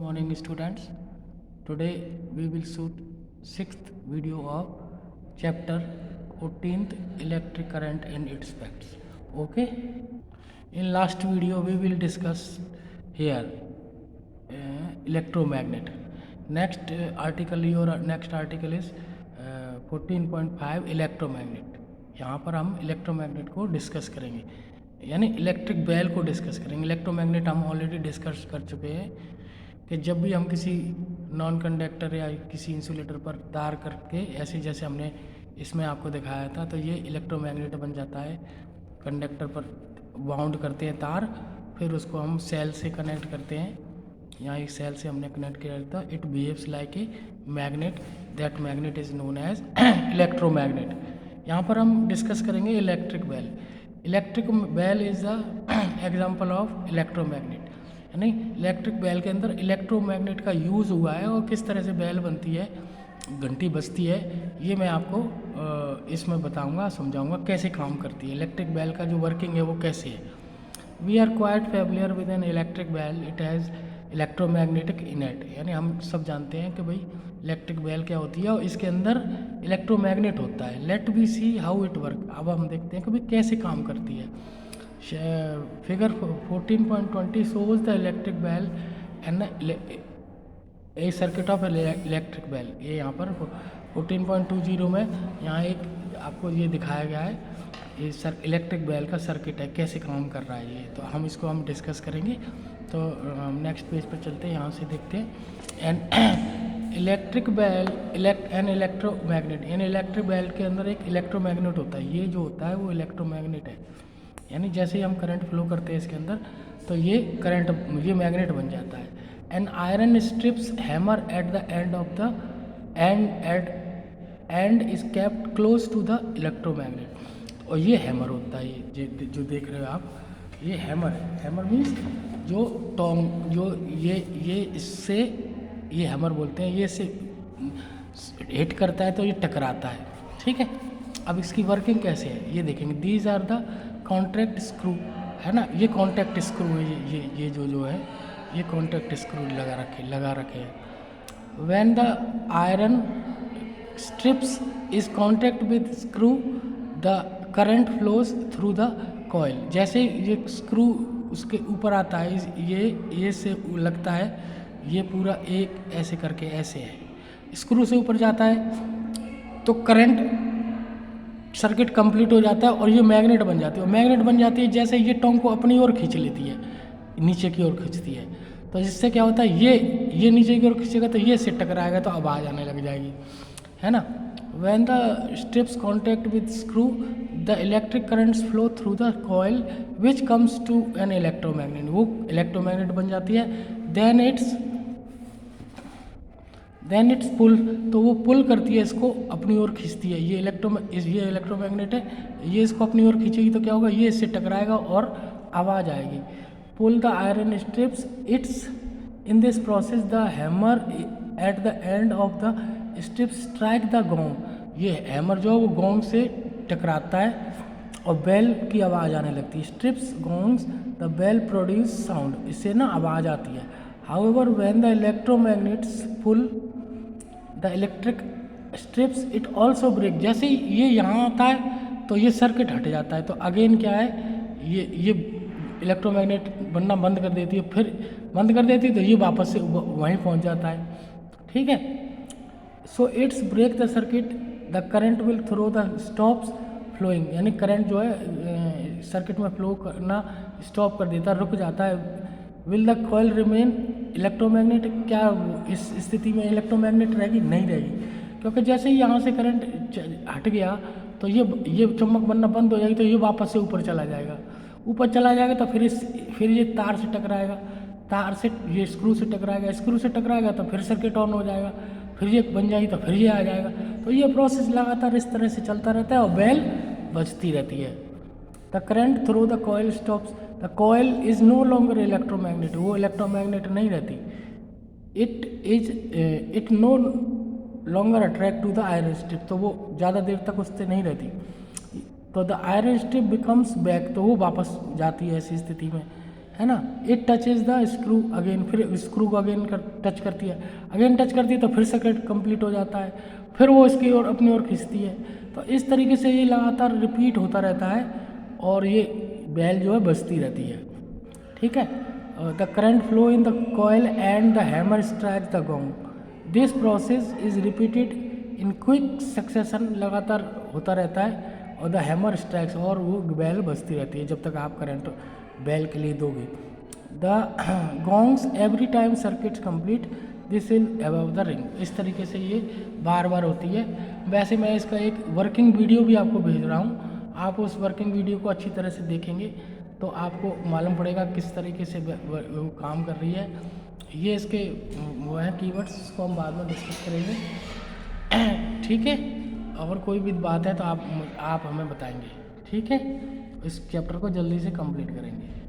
Morning students. Today we will shoot sixth video of chapter 14th electric current and its effects. Okay. In last video we will discuss here electromagnet. Next article is 14.5 electromagnet. यहाँ पर हम electromagnet को discuss करेंगे, यानी electric bell को discuss करेंगे. Electromagnet हम already discuss कर चुके हैं कि जब भी हम किसी नॉन कंडक्टर या किसी इंसुलेटर पर तार करके ऐसे जैसे हमने इसमें आपको दिखाया था, तो ये इलेक्ट्रोमैग्नेट बन जाता है. कंडक्टर पर बाउंड करते हैं तार, फिर उसको हम सेल से कनेक्ट करते हैं. यहाँ एक सेल से हमने कनेक्ट किया था. It behaves like a magnet. That magnet is known as electromagnet. यहाँ पर हम डिस्कस करेंगे electric bell. Electric bell is the example of electromagnet. यानी इलेक्ट्रिक बेल के अंदर इलेक्ट्रोमैग्नेट का यूज़ हुआ है और किस तरह से बेल बनती है, घंटी बजती है, ये मैं आपको इसमें बताऊंगा, समझाऊंगा कैसे काम करती है. इलेक्ट्रिक बेल का जो वर्किंग है वो कैसे है. We are quite familiar with an electric bell. It has electromagnetic innate. यानी हम सब जानते हैं कि भाई इलेक्ट्रिक बेल क्या होती है और इसके अंदर इलेक्ट्रोमैग्नेट होता है. Let we see how it work. अब हम देखते हैं कि भाई कैसे काम करती है. Figure 14.20 shows the electric bell and a circuit of electric bell. ये यहाँ पर 14.20 में यहाँ एक आपको ये दिखाया गया है. ये इलेक्ट्रिक बेल का सर्किट है, कैसे काम कर रहा है ये, तो हम इसको हम डिस्कस करेंगे. तो नेक्स्ट पेज पर चलते हैं, यहाँ से देखते हैं. And electric bell an electromagnet. यानी इलेक्ट्रिक बेल के अंदर एक इलेक्ट्रोमैग्नेट होता है. ये जो होता है वो इलेक्ट्रोमैग्नेट है. यानी जैसे ही हम करंट फ्लो करते हैं इसके अंदर, तो ये मैग्नेट बन जाता है. An iron strips hammer at the end of the end is kept close to the electromagnet. और ये हैमर होता है, ये जो देख रहे हो आप, ये हैमर है. हैमर मीन्स जो टोंग, जो ये इससे, ये हैमर बोलते हैं, ये से हिट करता है तो ये टकराता है. ठीक है. अब इसकी वर्किंग कैसे है ये देखेंगे. These are the contact screw, है ना. ये कॉन्टैक्ट स्क्रू है, ये जो है ये कॉन्टैक्ट स्क्रू लगा रखे हैं. When the iron strips is contact with screw the current flows through the coil. जैसे ये स्क्रू उसके ऊपर आता है, ये से लगता है, ये पूरा एक ऐसे करके ऐसे है, स्क्रू से ऊपर जाता है तो करंट सर्किट कंप्लीट हो जाता है और ये मैग्नेट बन जाती है. और मैग्नेट बन जाती है जैसे ये टोंग को अपनी ओर खींच लेती है, नीचे की ओर खींचती है. तो जिससे क्या होता है, ये नीचे की ओर खींचेगा तो ये से टकराएगा तो आवाज़ आने लग जाएगी, है ना. When the strips contact with screw the electric currents flow through the coil which comes to an electromagnet. वो इलेक्ट्रोमैग्नेट बन जाती है. Then it's pull. तो वो पुल करती है, इसको अपनी ओर खींचती है. ये इलेक्ट्रोमैग्नेट है, ये इसको अपनी ओर खींचेगी तो क्या होगा, ये इससे टकराएगा और आवाज़ आएगी. Pull the iron strips. It's in this process the hammer at the end of the strip strike the gong. ये हैमर जो है वो गोंग से टकराता है और बेल की आवाज़ आने लगती है. Strips gongs the bell produce sound. इससे ना आवाज़ आती है. However when the electromagnets pull the electric strips it also break. जैसे ये यहाँ आता है तो ये सर्किट हट जाता है, तो अगेन क्या है, ये इलेक्ट्रोमैग्नेट बनना बंद कर देती है. फिर बंद कर देती है तो ये वापस से वहीं पहुँच जाता है. ठीक है. So it's break the circuit. The current will throw the stops flowing. यानी करंट जो है सर्किट में फ्लो करना स्टॉप कर देता है, रुक जाता है. Will the coil remain electromagnet. क्या इस स्थिति में इलेक्ट्रोमैग्नेट रहेगी? नहीं रहेगी, क्योंकि जैसे ही यहाँ से करंट हट गया तो ये चुंबक बनना बंद हो जाएगी, तो ये वापस से ऊपर चला जाएगा. तो फिर ये तार से टकराएगा, तार से ये स्क्रू से टकराएगा तो फिर सर्किट ऑन हो जाएगा, फिर ये बन जाएगी तो फिर ये आ जाएगा. तो ये प्रोसेस लगातार इस तरह से चलता रहता है और बेल बजती रहती है. The current through the coil stops. The coil is no longer electromagnet. वो इलेक्ट्रोमैग्नेट नहीं रहती. It no longer attract to the iron strip. तो वो ज़्यादा देर तक उससे नहीं रहती. तो the iron strip becomes back. तो वो वापस जाती है ऐसी स्थिति में, है ना। It touches the screw again, फिर स्क्रू को अगेन टच करती है, अगेन टच करती है तो फिर सर्किट कंप्लीट हो जाता है, फिर वो इसकी ओर अपनी ओर खींचती है। तो इस तरीके से ये लगातार रिपीट होता रहता है और ये बेल जो है बजती रहती है। ठीक है। The current flow in the coil and the hammer strike the gong. This process is repeated in quick succession, लगातार होता रहता है, और द हैमर स्ट्राइक्स, और वो बेल बजती रहती है जब तक आप करंट बेल के लिए दोगे। The gongs every time circuits complete this will above the ring. इस तरीके से ये बार बार होती है। वैसे मैं इसका एक वर्किंग वीडियो भी आपको भेज रहा हूँ, आप उस वर्किंग वीडियो को अच्छी तरह से देखेंगे तो आपको मालूम पड़ेगा किस तरीके से वो काम कर रही है। ये इसके वो है कीवर्ड्स, इसको हम बाद में डिस्कस करेंगे। ठीक है। और कोई भी बात है तो आप हमें बताएंगे। ठीक है। इस चैप्टर को जल्दी से कंप्लीट करेंगे।